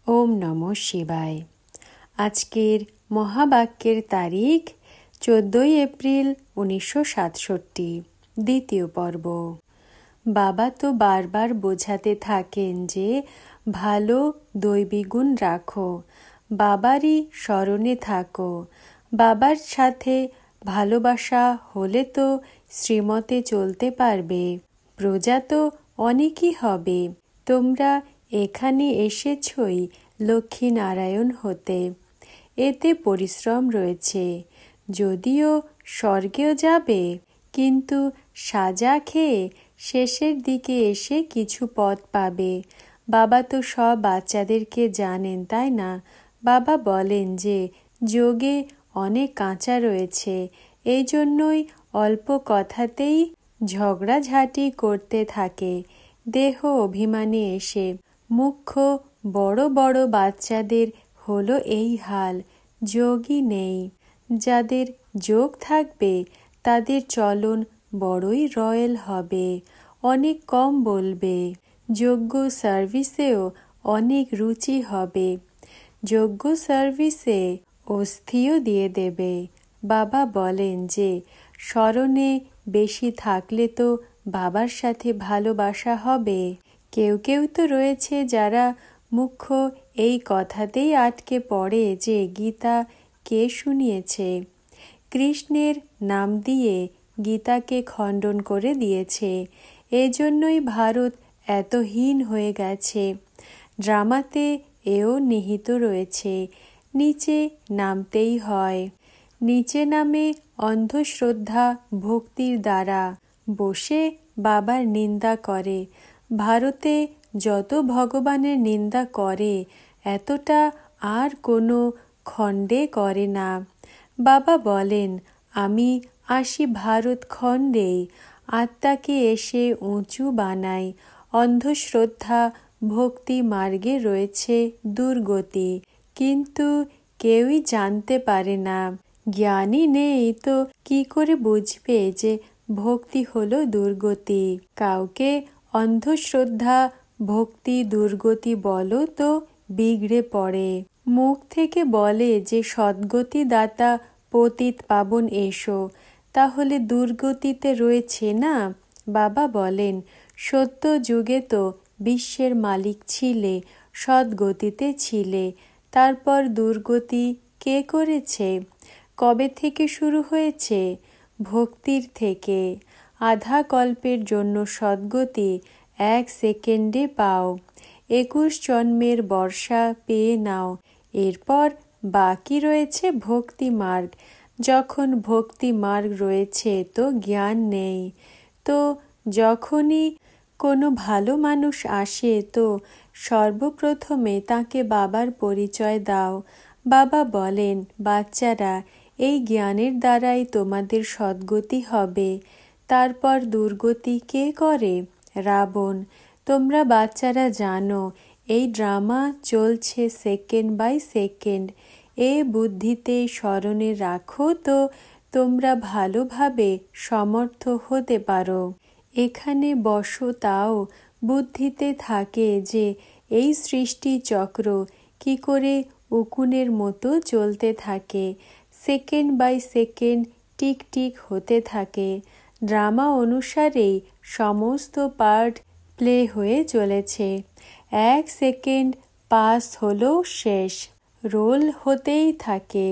ওম নমঃ শিবায়। আজকের মহাবাক্যের তারিখ 14 এপ্রিল 1967, দ্বিতীয় পর্ব। বাবা তো বারবার বোঝাতে থাকেন যে ভালো দৈবী গুণ রাখো, বাবারই স্মরণে থাকো। বাবার সাথে ভালোবাসা হলে তো শ্রীমতে চলতে পারবে, প্রজা তো অনেকই হবে। তোমরা এখানে এসেছই লক্ষ্মী নারায়ণ হতে, এতে পরিশ্রম রয়েছে। যদিও স্বর্গেও যাবে, কিন্তু সাজা খেয়ে শেষের দিকে এসে কিছু পদ পাবে। বাবা তো সব বাচ্চাদেরকে জানেন, তাই না? বাবা বলেন যে যোগে অনেক কাঁচা রয়েছে, এই জন্যই অল্প কথাতেই ঝগড়াঝাঁটি করতে থাকে। দেহ অভিমানে এসে মুখ্য বড় বড় বাচ্চাদের হলো এই হাল। যোগই নেই। যাদের যোগ থাকবে তাদের চলন বড়ই রয়েল হবে, অনেক কম বলবে। যোগ্য সার্ভিসেও অনেক রুচি হবে, যোগ্য সার্ভিসে অস্থিও দিয়ে দেবে। বাবা বলেন যে স্মরণে বেশি থাকলে তো বাবার সাথে ভালোবাসা হবে। কেউ কেউ তো রয়েছে যারা মুখ্য এই কথাতেই আটকে পড়ে যে গীতা কে শুনিয়েছে। কৃষ্ণের নাম দিয়ে গীতাকে খণ্ডন করে দিয়েছে, এজন্যই ভারত এত হীন হয়ে গেছে। ড্রামাতে এও নিহিত রয়েছে, নিচে নামতেই হয়। নিচে নামে অন্ধশ্রদ্ধা ভক্তির দ্বারা বসে বাবার নিন্দা করে। ভারতে যত ভগবানের নিন্দা করে এতটা আর কোনো খণ্ডে করে না। বাবা বলেন, আমি আসি ভারত খণ্ডেই, আত্মাকে এসে উঁচু বানাই। অন্ধশ্রদ্ধা ভক্তি মার্গে রয়েছে দুর্গতি, কিন্তু কেউই জানতে পারে না। জ্ঞানী নেই তো কি করে বুঝবে যে ভক্তি হলো দুর্গতি? কাউকে অন্ধশ্রদ্ধা ভক্তি দুর্গতি বলো তো বিগড়ে পড়ে। মুখ থেকে বলে যে সদ্গতি দাতা পতিত পাবন এসো, তাহলে দুর্গতিতে রয়েছে না। বাবা বলেন, সত্য যুগে তো বিশ্বের মালিক ছিলে, সদ্গতিতে ছিলে, তারপর দুর্গতি কে করেছে? কবে থেকে শুরু হয়েছে? ভক্তির থেকে। আধা কল্পের জন্য সদ্গতি 1 সেকেন্ডে পাও। 21 জন্মের বর্ষা পেয়ে নাও, এরপর বাকি রয়েছে ভক্তি মার্গ। যখন ভক্তি মার্গ রয়েছে তো জ্ঞান নেই, তো যখনই কোনো ভালো মানুষ আসে তো সর্বপ্রথমে তাকে বাবার পরিচয় দাও। বাবা বলেন, বাচ্চারা, এই জ্ঞানের দ্বারাই তোমাদের সদ্গতি হবে। তারপর দুর্গতি কে করে? রাবণ। তোমরা বাচ্চারা জানো এই ড্রামা চলছে সেকেন্ড বাই সেকেন্ড। এ বুদ্ধিতে স্মরণে রাখো তো তোমরা ভালোভাবে সমর্থ হতে পারো। এখানে বসো, তাও বুদ্ধিতে থাকে যে এই সৃষ্টি চক্র কি করে উকুনের মতো চলতে থাকে, second by second tick tick হতে থাকে। ড্রামা অনুসারেই সমস্ত পার্ট প্লে হয়ে চলেছে। 1 সেকেন্ড পাস হলো শেষ, রোল হতেই থাকে,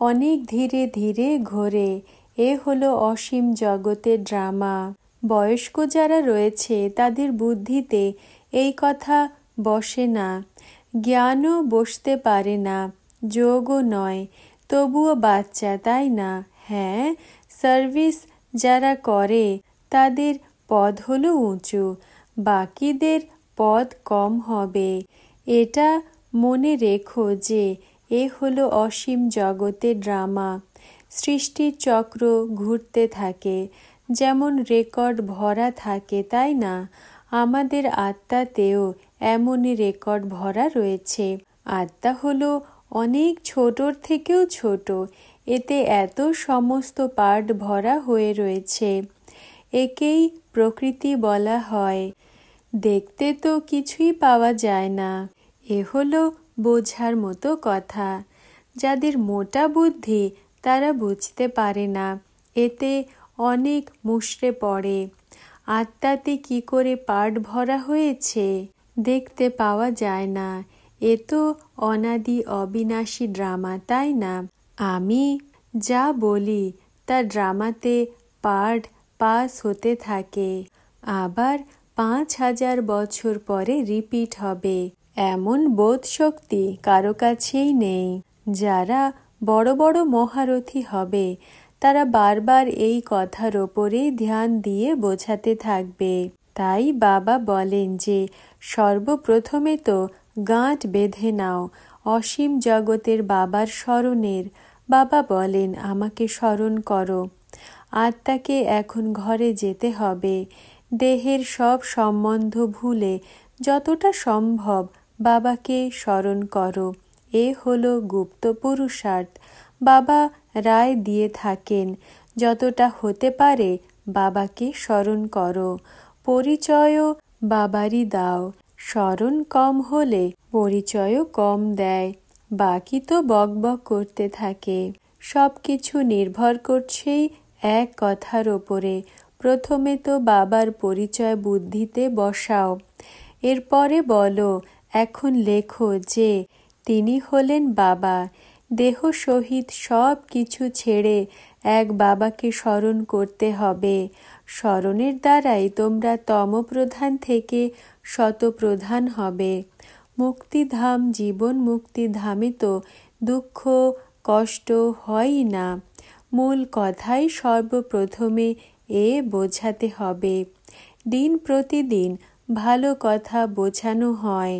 অনেক ধীরে ধীরে ঘোরে। এ হলো অসীম জগতের ড্রামা। বয়স্ক যারা রয়েছে তাদের বুদ্ধিতে এই কথা বসে না, জ্ঞানও বসতে পারে না, যোগও নয়, তবুও বাচ্চা, তাই না? হ্যাঁ, সার্ভিস যারা করে তাদের পদ হলো উঁচু, বাকিদের পদ কম হবে। এটা মনে রেখো যে এ হলো অসীম জগতের ড্রামা। সৃষ্টির চক্র ঘুরতে থাকে, যেমন রেকর্ড ভরা থাকে, তাই না? আমাদের আত্মাতেও এমনই রেকর্ড ভরা রয়েছে। আত্মা হলো অনেক ছোটর থেকেও ছোট, এতে এত সমস্ত পার্ট ভরা হয়ে রয়েছে। একেই প্রকৃতি বলা হয়। দেখতে তো কিছুই পাওয়া যায় না, এ হলো বোঝার মতো কথা। যাদের মোটা বুদ্ধি তারা বুঝতে পারে না, এতে অনেক মুষড়ে পড়ে। আত্মাতে কি করে পাট ভরা হয়েছে দেখতে পাওয়া যায় না। এ তো অনাদি অবিনাশী ড্রামা, তাই না? আমি যা বলি তা ড্রামাতে পার্ট পাস হতে থাকে, আবার 5000 বছর পরে রিপিট হবে। এমন বোধ শক্তি কারো কাছেই নেই। যারা বড় বড় মহারথী হবে তারা বারবার এই কথার ওপরেই ধ্যান দিয়ে বোঝাতে থাকবে। তাই বাবা বলেন যে সর্বপ্রথমে তো গাঁট বেঁধে নাও অসীম জগতের বাবার স্মরণের। বাবা বলেন আমাকে স্মরণ করো। আত্মাকে এখন ঘরে যেতে হবে। দেহের সব সম্বন্ধ ভুলে যতটা সম্ভব বাবাকে স্মরণ করো। এ হলো গুপ্ত পুরুষার্থ। বাবা রায় দিয়ে থাকেন, যতটা হতে পারে বাবাকে স্মরণ করো। পরিচয়ও বাবারই দাও। স্মরণ কম হলে পরিচয়ও কম দেয়, বাকি তো বকবক করতে থাকে। সব কিছু নির্ভর করছেই এক কথার ওপরে। প্রথমে তো বাবার পরিচয় বুদ্ধিতে বসাও, এরপরে বলো, এখন লেখো যে তিনি হলেন বাবা। দেহ সহিত সব কিছু ছেড়ে এক বাবাকে স্মরণ করতে হবে। স্মরণের দ্বারাই তোমরা তমপ্রধান থেকে শতপ্রধান হবে। মুক্তিধাম, জীবন মুক্তিধামে তো দুঃখ কষ্ট হয়ই না। মূল কথাই সর্বপ্রথমে এ বোঝাতে হবে। দিন প্রতিদিন ভালো কথা বোঝানো হয়।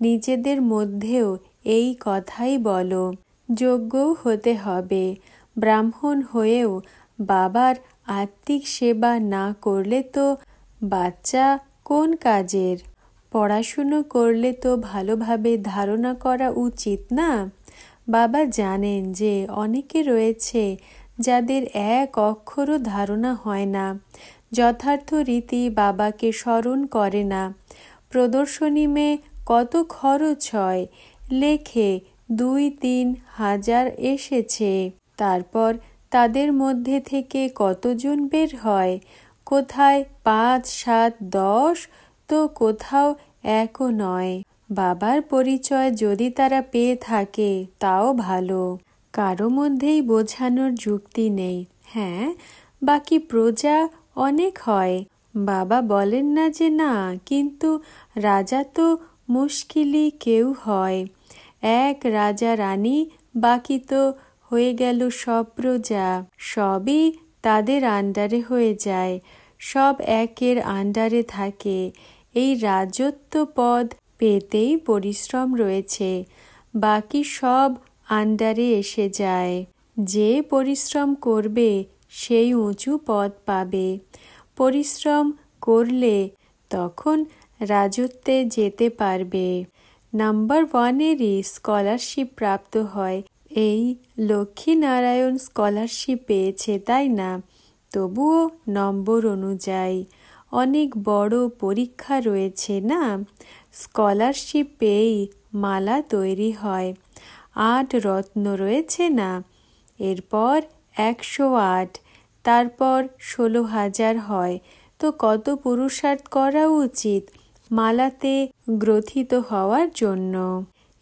নিজেদের মধ্যেও এই কথাই বলো। যোগ্যও হতে হবে। ব্রাহ্মণ হয়েও বাবার আত্মিক সেবা না করলে তো বাচ্চা কোন কাজের? পড়াশুনো করলে তো ভালোভাবে ধারণা করা উচিত না? বাবা জানেন যে অনেকে রয়েছে যাদের এক অক্ষরও ধারণা হয় না, যথার্থ রীতি বাবাকে স্মরণ করে না। প্রদর্শনী মে কত খরচ হয়, লেখে 2-3 হাজার এসেছে। তারপর তাদের মধ্যে থেকে কতজন বের হয়? কোথায় 5, 7, 10, তো কোথাও একও নয়। বাবার পরিচয় যদি তারা পেয়ে থাকে তাও ভালো। কারো মধ্যেই বোঝানোর যুক্তি নেই। হ্যাঁ, বাকি প্রজা অনেক হয়। বাবা বলেন না যে না, কিন্তু রাজা তো মুশকিলই কেউ হয়। এক রাজা রানী, বাকি তো হয়ে গেল সব প্রজা। সবই তাদের আন্ডারে হয়ে যায়, সব একের আন্ডারে থাকে। এই রাজত্ব পদ পেতেই পরিশ্রম রয়েছে, বাকি সব আন্ডারে এসে যায়। যে পরিশ্রম করবে সেই উঁচু পদ পাবে। পরিশ্রম করলে তখন রাজত্বে যেতে পারবে। নাম্বার 1-এরই স্কলারশিপ প্রাপ্ত হয়। এই লক্ষ্মীনারায়ণ স্কলারশিপ পেয়েছে, তাই না? তবুও নম্বর অনুযায়ী অনেক বড় পরীক্ষা রয়েছে না? স্কলারশিপ পেয়েই মালা তৈরি হয়। 8 রত্ন রয়েছে না? এরপর 108, তারপর 16,000 হয়। তো কত পুরুষার্থ করা উচিত মালাতে গ্রথিত হওয়ার জন্য।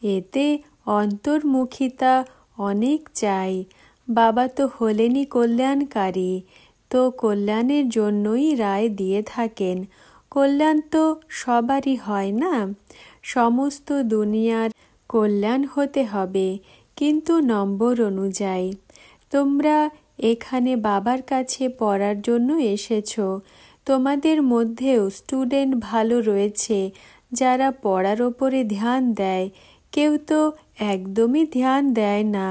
এতে অন্তর্মুখিতা অনেক চাই। বাবা তো হলেনই কল্যাণকারী, তো কল্যাণের জন্যই রায় দিয়ে থাকেন। কল্যাণ তো সবারই হয় না? সমস্ত দুনিয়ার কল্যাণ হতে হবে, কিন্তু নম্বর অনুযায়ী। তোমরা এখানে বাবার কাছে পড়ার জন্য এসেছো। তোমাদের মধ্যেও স্টুডেন্ট ভালো রয়েছে যারা পড়ার ওপরে ধ্যান দেয়, কেউ তো একদমই ধ্যান দেয় না।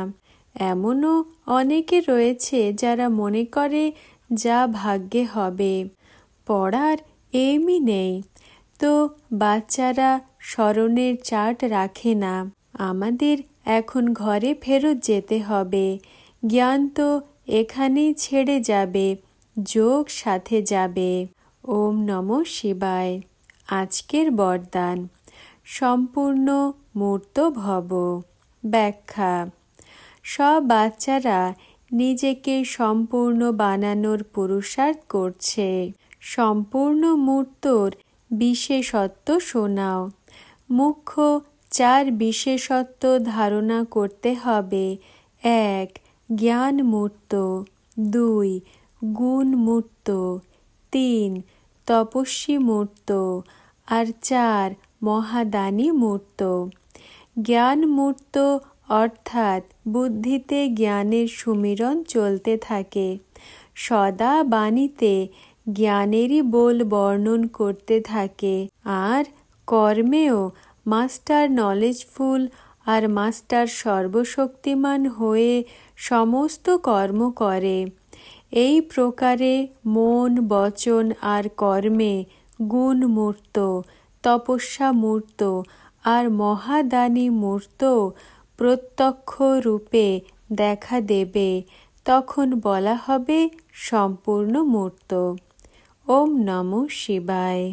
এমনও অনেকে রয়েছে যারা মনে করে যা ভাগ্যে হবে। পড়ার এমই নেই, তো বাচ্চারা স্মরণের চার্ট রাখে না। আমাদের এখন ঘরে ফেরত যেতে হবে। জ্ঞান তো এখানেই ছেড়ে যাবে, যোগ সাথে যাবে। ওম নমঃ শিবায়। আজকের বরদান। সম্পূর্ণ মূর্ত ভব। ব্যাখ্যা: সব বাচ্চারা নিজেকে সম্পূর্ণ বানানোর পুরুষার্থ করছে। সম্পূর্ণ মূর্তর বিশেষত্ব শোনাও। মুখ্য 4 বিশেষত্ব ধারণা করতে হবে। 1. জ্ঞান মূর্ত। 2. গুণ মূর্ত। 3. তপস্বী মূর্ত। আর 4. মহাদানী মূর্ত। জ্ঞান মূর্ত অর্থাৎ বুদ্ধিতে জ্ঞানের সুমিরণ চলতে থাকে, সদা বাণীতে জ্ঞানেরই বল বর্ণন করতে থাকে, আর কর্মেও মাস্টার নলেজফুল আর মাস্টার সর্বশক্তিমান হয়ে সমস্ত কর্ম করে। এই প্রকারে মন, বচন আর কর্মে গুণ মূর্ত, তপস্যা মূর্ত আর মহাদানী মূর্ত প্রত্যক্ষ রূপে দেখা দেবে, তখন বলা হবে সম্পূর্ণ মূর্ত। ওম নমঃ শিবায়।